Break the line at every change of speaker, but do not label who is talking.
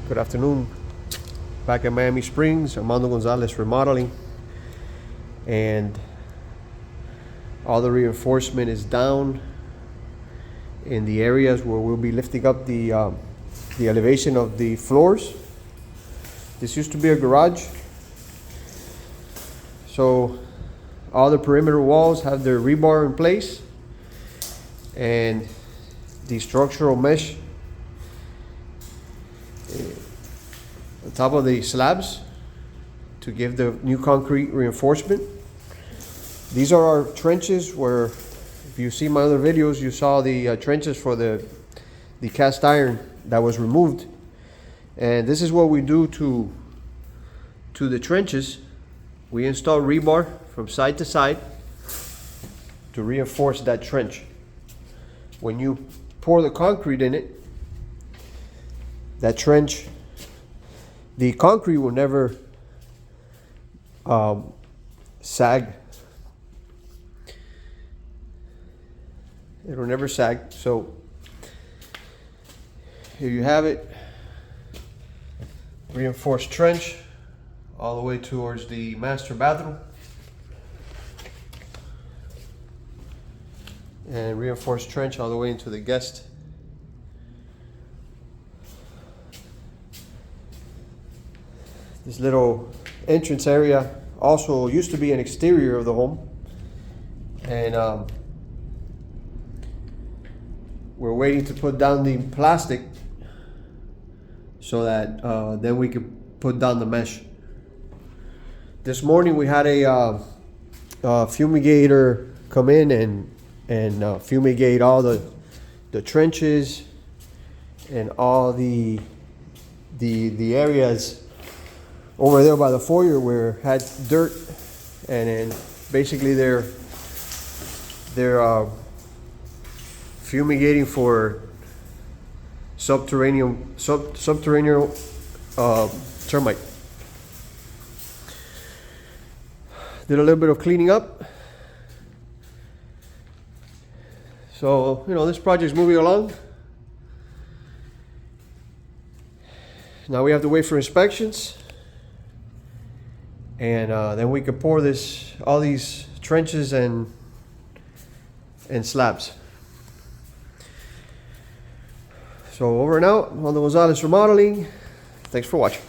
Good afternoon. Back at Miami Springs, Armando Gonzalez Remodeling, and all the reinforcement is down in the areas where we'll be lifting up the elevation of the floors. This used to be a garage, so all the perimeter walls have their rebar in place, and the structural mesh on top of the slabs to give the new concrete reinforcement. These are our trenches where, if you see my other videos, you saw the trenches for the cast iron that was removed. And this is what we do to the trenches. We install rebar from side to side to reinforce that trench. When you pour the concrete in it, that trench, the concrete will never sag. It will never sag. So here you have it, reinforced trench all the way towards the master bathroom, and reinforced trench all the way into the guest. This little entrance area also used to be an exterior of the home, and we're waiting to put down the plastic so that then we could put down the mesh. This morning we had a fumigator come in and fumigate all the trenches and all the areas over there by the foyer where it had dirt, and then basically they're fumigating for subterranean termite. Did a little bit of cleaning up. So, this project's moving along. Now we have to wait for inspections, and then we could pour all these trenches and slabs. So over and out, Armando Gonzalez Remodeling. Thanks for watching.